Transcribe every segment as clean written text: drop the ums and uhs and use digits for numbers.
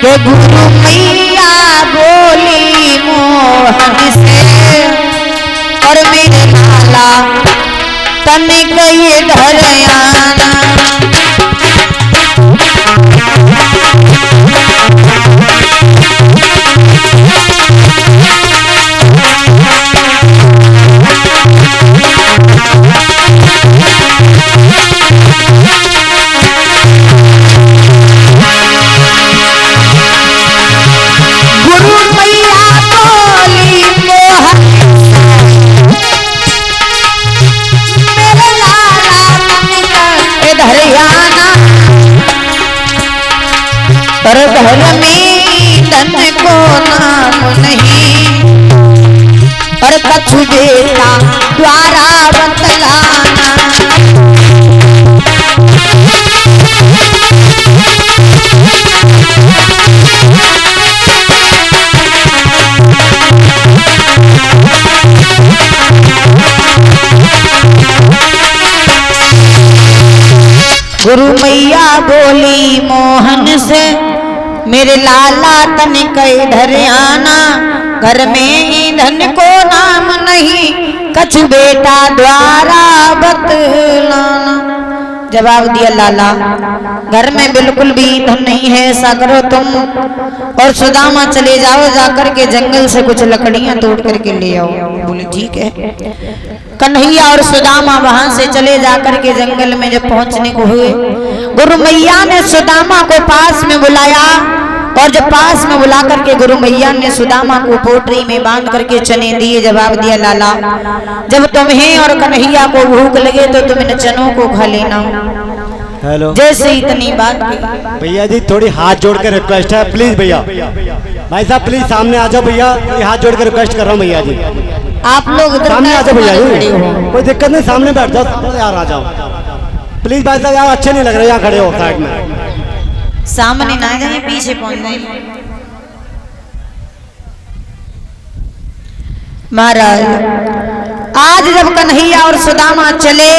के गुरु मैया बोली मोहन से और मेरे लाला तनिक ये धर आना। पर घर में धन को नाम नहीं और कछु बेटा द्वारा बतलाना। गुरु मैया बोली मोहन से मेरे लाला तनिक इधर आना। घर में ईंधन को नाम नहीं कछु बेटा द्वारा बतलाना। जवाब दिया लाला घर में बिल्कुल भी ईंधन नहीं है, ऐसा करो तुम और सुदामा चले जाओ, जाकर के जंगल से कुछ लकड़ियां तोड़ करके ले आओ। बोले ठीक है। कन्हैया और सुदामा वहां से चले जाकर के जंगल में जब पहुंचने को हुए, गुरु मैया ने सुदामा को पास में बुलाया और जब पास में बुला करके गुरु मैया ने सुदामा को पोटरी में बांध करके चने दिए। जवाब दिया लाला जब तुम्हें और कन्हैया को भूख लगे तो तुम इन चनों को खा लेना। हेलो जैसे इतनी बात भैया जी थोड़ी हाथ जोड़ कर रिक्वेस्ट है प्लीज भैया, भाई साहब प्लीज सामने आ जाओ भैया, हाथ जोड़ कर रिक्वेस्ट कर रहा हूँ भैया जी। आप लोग सामने आ जाओ भैया जी, कोई दिक्कत नहीं, सामने बैठ जाओ यार, आ जाओ प्लीज भाई साहब यार, अच्छे नहीं लग रहे यहाँ खड़े हो साइड में। सामने ना जाए पीछे पहुंच जाए। महाराज आज जब कन्हैया और सुदामा चले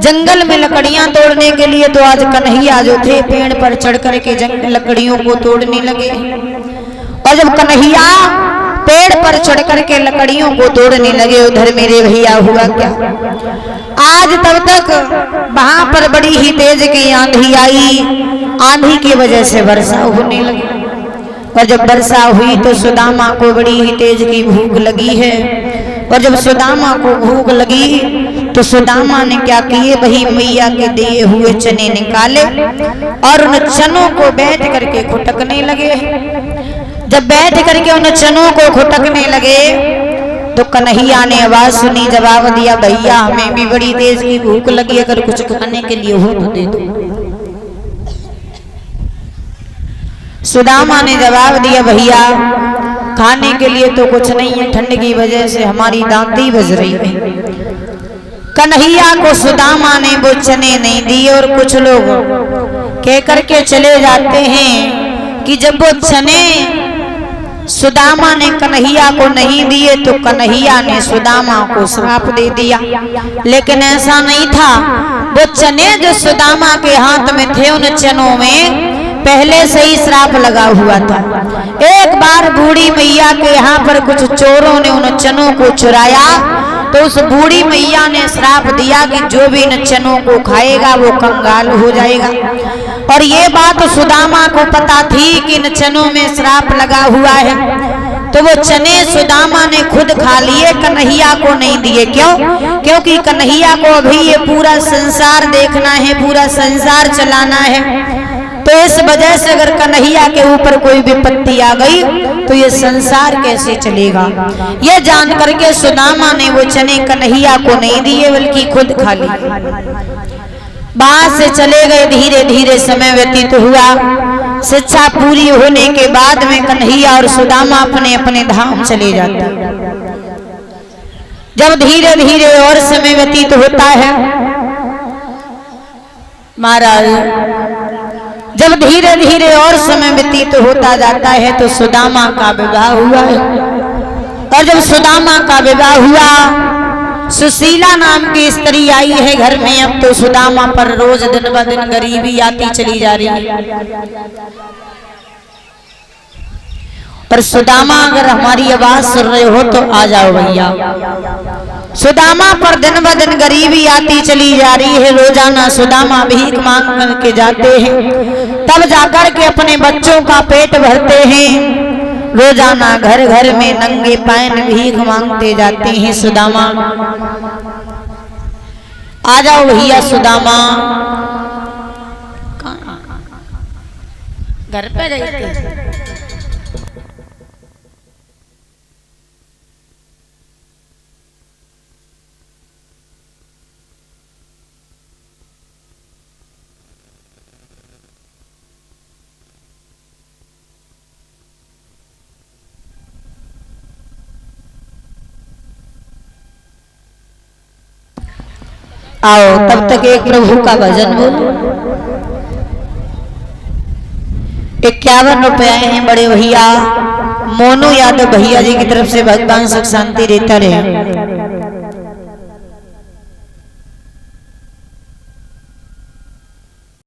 जंगल में लकड़ियां तोड़ने के लिए, तो आज कन्हैया जो थे पेड़ पर चढ़ कर के जंगल लकड़ियों को तोड़ने लगे। और जब कन्हैया पेड़ पर चढ़ कर के लकड़ियों को तोड़ने लगे, उधर मेरे भैया हुआ क्या, आज तब तक वहां पर बड़ी ही तेज की आंधी आई। आंधी की वजह से वर्षा होने लगी और जब वर्षा हुई तो सुदामा को बड़ी ही तेज की भूख लगी है। और जब सुदामा को भूख लगी तो सुदामा ने क्या किए, वही मैया के दिए हुए चने निकाले और उन चनों को बैठ करके खुटकने लगे। जब बैठ करके उन चनों को खुटकने लगे तो कन्हैया ने आवाज सुनी, जवाब दिया भैया हमें भी बड़ी तेज की भूख लगी, अगर कुछ खाने के लिए हो तो दे दो। सुदामा ने जवाब दिया भैया खाने के लिए तो कुछ नहीं है, ठंड की वजह से हमारी दांती बज रही है। कन्हैया को सुदामा ने वो चने नहीं दिए और कुछ लोग कह करके चले जाते हैं कि जब वो चने सुदामा ने कन्हैया को नहीं दिए तो कन्हैया ने सुदामा को श्राप दे दिया। लेकिन ऐसा नहीं था, वो चने जो सुदामा के हाथ में थे उन चनों में पहले से ही श्राप लगा हुआ था। एक बार बूढ़ी मैया के यहाँ पर कुछ चोरों ने उन चनों को चुराया तो उस बूढ़ी मैया ने श्राप दिया कि जो भी इन चनों को खाएगा वो कंगाल हो जाएगा। और ये बात सुदामा को पता थी कि इन चनों में श्राप लगा हुआ है, तो वो चने सुदामा ने खुद खा लिए, कन्हैया को नहीं दिए। क्यों? क्योंकि कन्हैया को अभी ये पूरा संसार देखना है, पूरा संसार चलाना है। तो इस वजह से अगर कन्हैया के ऊपर कोई विपत्ति आ गई तो ये संसार कैसे चलेगा, ये जान करके सुदामा ने वो चने कन्हैया को नहीं दिए बल्कि खुद खा लिए। वहां से चले गए, धीरे धीरे समय व्यतीत हुआ। शिक्षा पूरी होने के बाद में कन्हैया और सुदामा अपने अपने धाम चले जाते। जब धीरे धीरे और समय व्यतीत होता है महाराज, जब धीरे धीरे और समय व्यतीत होता जाता है तो सुदामा का विवाह हुआ है। और जब सुदामा का विवाह हुआ, सुशीला नाम की स्त्री आई है घर में। अब तो सुदामा पर रोज दिन ब दिन गरीबी आती चली जा रही है। पर सुदामा अगर हमारी आवाज सुन रहे हो तो आ जाओ भैया। सुदामा पर दिन ब दिन गरीबी आती चली जा रही है। रोजाना सुदामा भीख मांग करके जाते हैं, तब जाकर के अपने बच्चों का पेट भरते हैं। रोजाना घर घर में नंगे पैन भीख मांगते जाते हैं। सुदामा आ जाओ भैया। सुदामा घर पे रहते आओ, तब तक एक प्रभु का भजन बोलो। 51 रुपए आए हैं बड़े भैया मोनू यादव भैया जी की तरफ से। भगवान सुख शांति देता रहे।